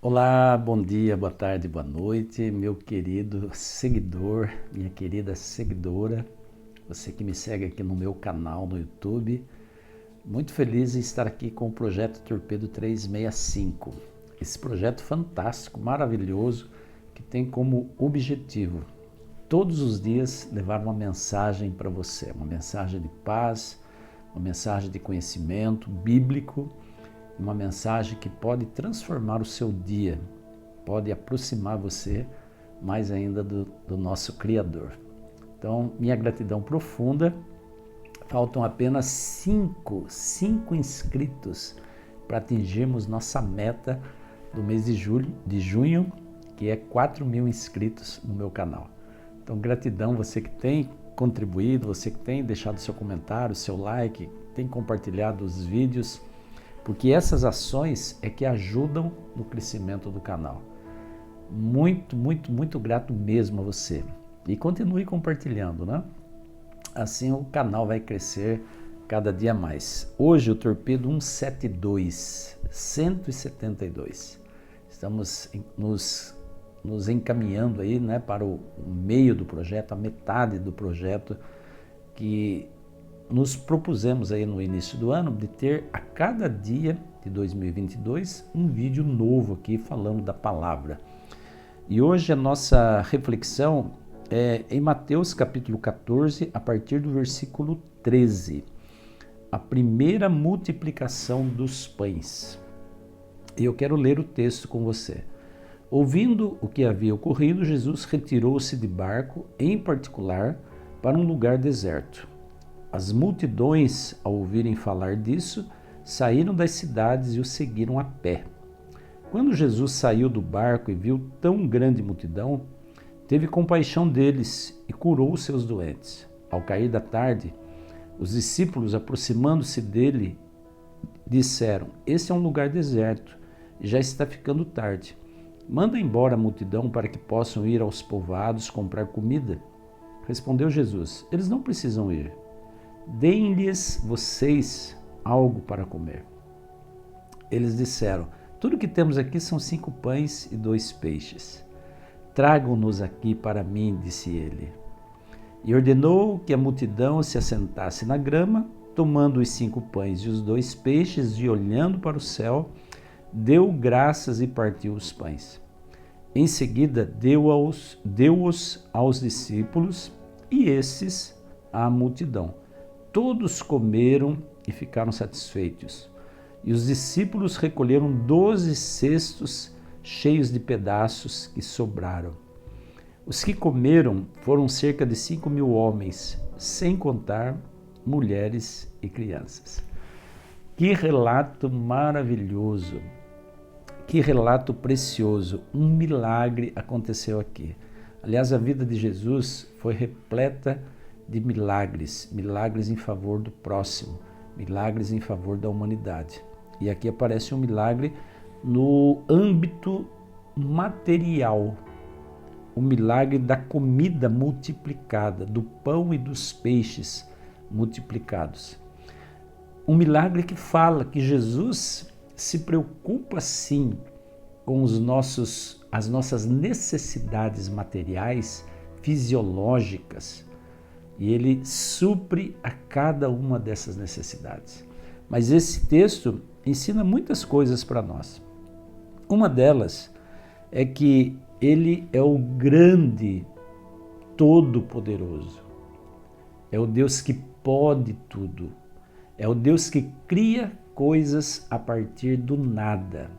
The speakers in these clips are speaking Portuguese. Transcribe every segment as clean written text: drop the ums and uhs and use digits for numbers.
Olá, bom dia, boa tarde, boa noite, meu querido seguidor, minha querida seguidora, você que me segue aqui no meu canal no YouTube. Muito feliz em estar aqui com o projeto Torpedo 365. Esse projeto fantástico, maravilhoso, que tem como objetivo todos os dias levar uma mensagem para você, uma mensagem de paz, uma mensagem de conhecimento bíblico, uma mensagem que pode transformar o seu dia, pode aproximar você mais ainda do nosso Criador. Então, minha gratidão profunda. Faltam apenas cinco inscritos para atingirmos nossa meta do mês de junho, que é 4.000 inscritos no meu canal. Então, gratidão você que tem contribuído, você que tem deixado seu comentário, seu like, tem compartilhado os vídeos, porque essas ações é que ajudam no crescimento do canal. Muito, muito, muito grato mesmo a você. E continue compartilhando, né? Assim o canal vai crescer cada dia mais. Hoje o Torpedo 172. Estamos nos encaminhando aí, né, para o meio do projeto, a metade do projeto que nos propusemos aí no início do ano de ter a cada dia de 2022 um vídeo novo aqui falando da palavra. E hoje a nossa reflexão é em Mateus capítulo 14, a partir do versículo 13. A primeira multiplicação dos pães. E eu quero ler o texto com você. Ouvindo o que havia ocorrido, Jesus retirou-se de barco, em particular, para um lugar deserto. As multidões, ao ouvirem falar disso, saíram das cidades e o seguiram a pé. Quando Jesus saiu do barco e viu tão grande multidão, teve compaixão deles e curou os seus doentes. Ao cair da tarde, os discípulos, aproximando-se dele, disseram: "Esse é um lugar deserto e já está ficando tarde. Manda embora a multidão para que possam ir aos povoados comprar comida." Respondeu Jesus: "Eles não precisam ir. Deem-lhes vocês algo para comer." Eles disseram: "Tudo que temos aqui são 5 pães e 2 peixes. Tragam-nos aqui para mim", disse ele. E ordenou que a multidão se assentasse na grama, tomando os 5 pães e os 2 peixes e olhando para o céu, deu graças e partiu os pães. Em seguida deu-os aos discípulos e esses à multidão. Todos comeram e ficaram satisfeitos. E os discípulos recolheram 12 cestos cheios de pedaços que sobraram. Os que comeram foram cerca de 5.000 homens, sem contar mulheres e crianças. Que relato maravilhoso! Que relato precioso! Um milagre aconteceu aqui. Aliás, a vida de Jesus foi repleta de milagres, milagres em favor do próximo, milagres em favor da humanidade. E aqui aparece um milagre no âmbito material, o milagre da comida multiplicada, do pão e dos peixes multiplicados. Um milagre que fala que Jesus se preocupa sim com as nossas necessidades materiais, fisiológicas, e ele supre a cada uma dessas necessidades. Mas esse texto ensina muitas coisas para nós. Uma delas é que ele é o grande, todo-poderoso. É o Deus que pode tudo. É o Deus que cria coisas a partir do nada.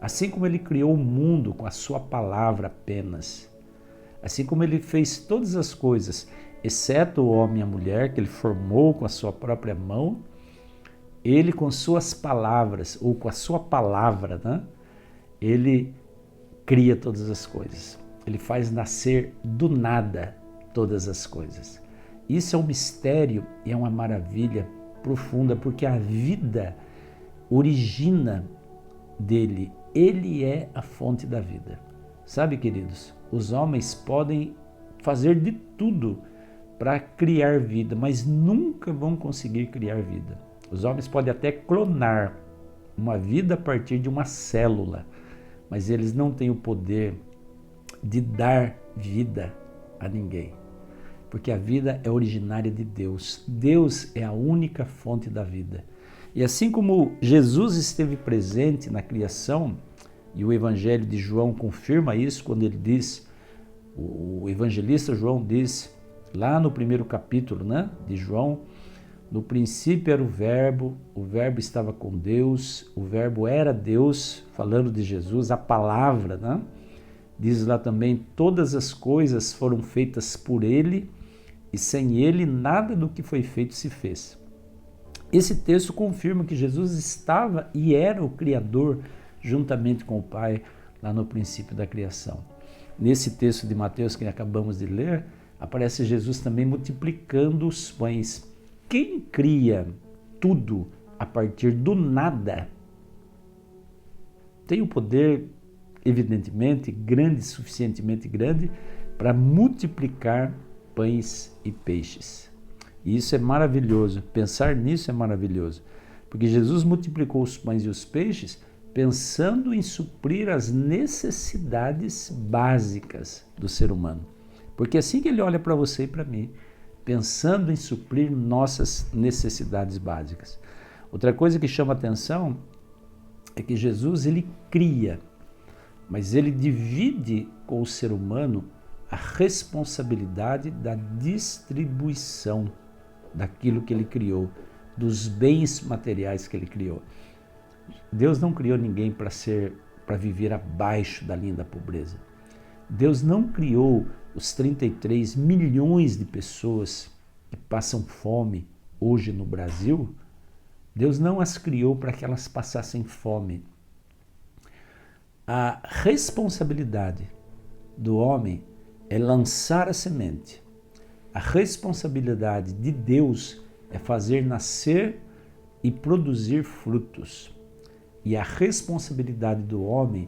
Assim como ele criou o mundo com a sua palavra apenas. Assim como ele fez todas as coisas, exceto o homem e a mulher, que ele formou com a sua própria mão, ele com suas palavras, ou com a sua palavra, né? Ele cria todas as coisas. Ele faz nascer do nada todas as coisas. Isso é um mistério e é uma maravilha profunda, porque a vida origina dele. Ele é a fonte da vida. Sabe, queridos, os homens podem fazer de tudo para criar vida, mas nunca vão conseguir criar vida. Os homens podem até clonar uma vida a partir de uma célula, mas eles não têm o poder de dar vida a ninguém. Porque a vida é originária de Deus. Deus é a única fonte da vida. E assim como Jesus esteve presente na criação, e o Evangelho de João confirma isso quando ele diz, o evangelista João diz, lá no primeiro capítulo, né, de João, no princípio era o Verbo estava com Deus, o Verbo era Deus, falando de Jesus, a palavra, né? Diz lá também, todas as coisas foram feitas por ele, e sem ele nada do que foi feito se fez. Esse texto confirma que Jesus estava e era o Criador, juntamente com o Pai, lá no princípio da criação. Nesse texto de Mateus que acabamos de ler, aparece Jesus também multiplicando os pães. Quem cria tudo a partir do nada tem o poder, evidentemente, grande, suficientemente grande, para multiplicar pães e peixes. E isso é maravilhoso, pensar nisso é maravilhoso, porque Jesus multiplicou os pães e os peixes pensando em suprir as necessidades básicas do ser humano. Porque assim que ele olha para você e para mim, pensando em suprir nossas necessidades básicas. Outra coisa que chama atenção é que Jesus, ele cria, mas ele divide com o ser humano a responsabilidade da distribuição daquilo que ele criou, dos bens materiais que ele criou. Deus não criou ninguém para viver abaixo da linha da pobreza. Deus não criou os 33 milhões de pessoas que passam fome hoje no Brasil. Deus não as criou para que elas passassem fome. A responsabilidade do homem é lançar a semente. A responsabilidade de Deus é fazer nascer e produzir frutos. E a responsabilidade do homem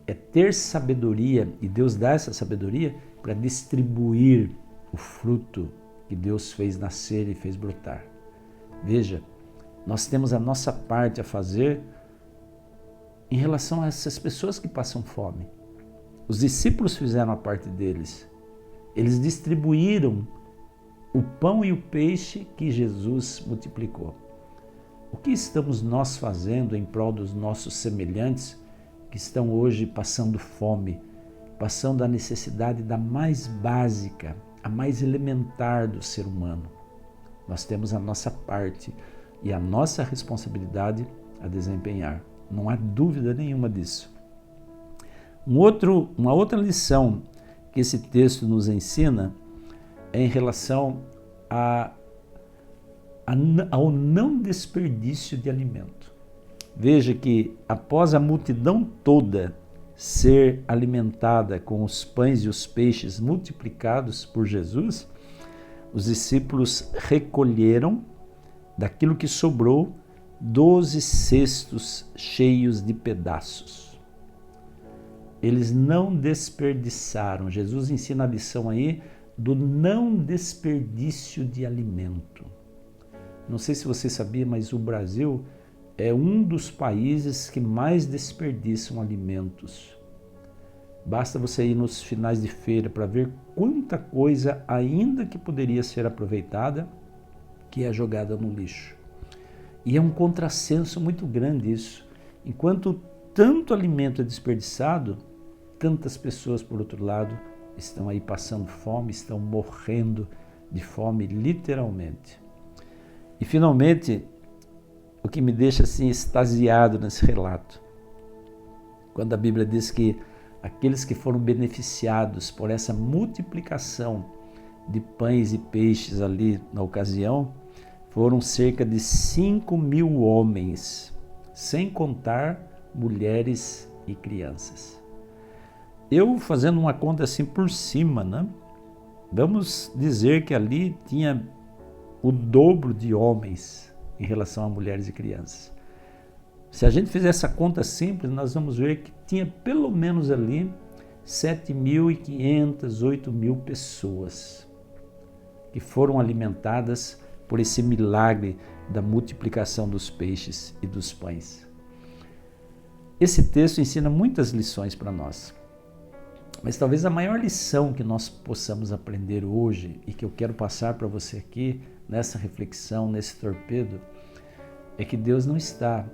é ter sabedoria, e Deus dá essa sabedoria para distribuir o fruto que Deus fez nascer e fez brotar. Veja, nós temos a nossa parte a fazer em relação a essas pessoas que passam fome. Os discípulos fizeram a parte deles. Eles distribuíram o pão e o peixe que Jesus multiplicou. O que estamos nós fazendo em prol dos nossos semelhantes que estão hoje passando fome, passando a necessidade da mais básica, a mais elementar do ser humano? Nós temos a nossa parte e a nossa responsabilidade a desempenhar. Não há dúvida nenhuma disso. Uma outra lição que esse texto nos ensina é em relação ao não desperdício de alimento. Veja que após a multidão toda ser alimentada com os pães e os peixes multiplicados por Jesus, os discípulos recolheram daquilo que sobrou 12 cestos cheios de pedaços. Eles não desperdiçaram. Jesus ensina a lição aí do não desperdício de alimento. Não sei se você sabia, mas o Brasil é um dos países que mais desperdiçam alimentos. Basta você ir nos finais de feira para ver quanta coisa, ainda que poderia ser aproveitada, que é jogada no lixo. E é um contrassenso muito grande isso. Enquanto tanto alimento é desperdiçado, tantas pessoas, por outro lado, estão aí passando fome, estão morrendo de fome, literalmente. E, finalmente, o que me deixa assim extasiado nesse relato, quando a Bíblia diz que aqueles que foram beneficiados por essa multiplicação de pães e peixes ali na ocasião, foram cerca de 5.000 homens, sem contar mulheres e crianças. Eu, fazendo uma conta assim por cima, né? Vamos dizer que ali tinha o dobro de homens em relação a mulheres e crianças. Se a gente fizer essa conta simples, nós vamos ver que tinha pelo menos ali 7.500, 8.000 pessoas que foram alimentadas por esse milagre da multiplicação dos peixes e dos pães. Esse texto ensina muitas lições para nós. Mas talvez a maior lição que nós possamos aprender hoje e que eu quero passar para você aqui, nessa reflexão, nesse torpedo, é que Deus não está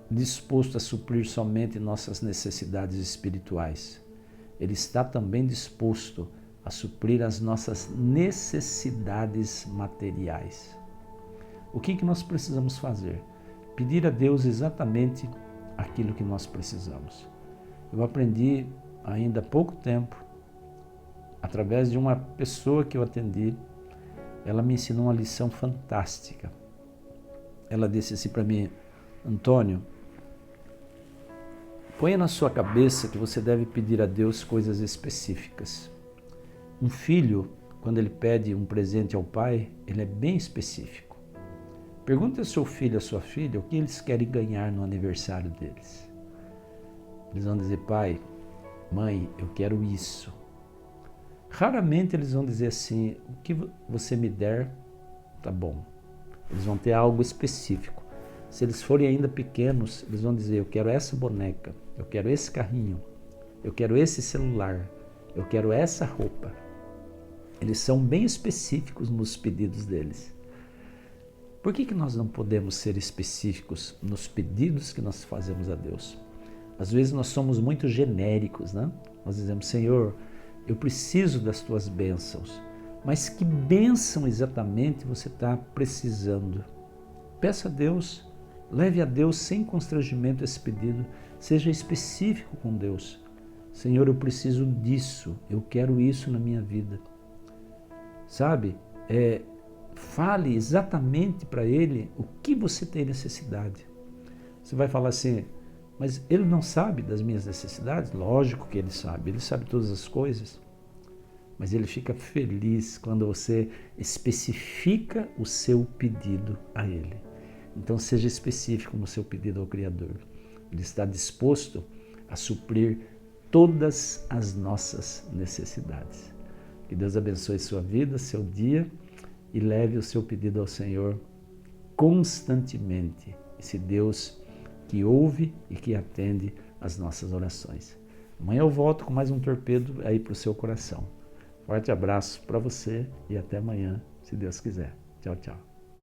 disposto a suprir somente nossas necessidades espirituais. Ele está também disposto a suprir as nossas necessidades materiais. O que nós precisamos fazer? Pedir a Deus exatamente aquilo que nós precisamos. Eu aprendi ainda há pouco tempo, através de uma pessoa que eu atendi, ela me ensinou uma lição fantástica. Ela disse assim para mim: Antônio, ponha na sua cabeça que você deve pedir a Deus coisas específicas. Um filho, quando ele pede um presente ao pai, ele é bem específico. Pergunte ao seu filho, à sua filha, o que eles querem ganhar no aniversário deles. Eles vão dizer: pai, mãe, eu quero isso. Raramente eles vão dizer assim: o que você me der, tá bom. Eles vão ter algo específico. Se eles forem ainda pequenos, eles vão dizer: eu quero essa boneca, eu quero esse carrinho, eu quero esse celular, eu quero essa roupa. Eles são bem específicos nos pedidos deles. Por que nós não podemos ser específicos nos pedidos que nós fazemos a Deus? Às vezes nós somos muito genéricos, né? Nós dizemos: Senhor, eu preciso das tuas bênçãos. Mas que bênção exatamente você está precisando? Peça a Deus, leve a Deus sem constrangimento esse pedido, seja específico com Deus. Senhor, eu preciso disso, eu quero isso na minha vida. Sabe, fale exatamente para Ele o que você tem necessidade. Você vai falar assim: mas Ele não sabe das minhas necessidades? Lógico que Ele sabe todas as coisas. Mas Ele fica feliz quando você especifica o seu pedido a Ele. Então seja específico no seu pedido ao Criador. Ele está disposto a suprir todas as nossas necessidades. Que Deus abençoe sua vida, seu dia, e leve o seu pedido ao Senhor constantemente. Esse Deus que ouve e que atende as nossas orações. Amanhã eu volto com mais um torpedo aí para o seu coração. Forte abraço para você e até amanhã, se Deus quiser. Tchau, tchau.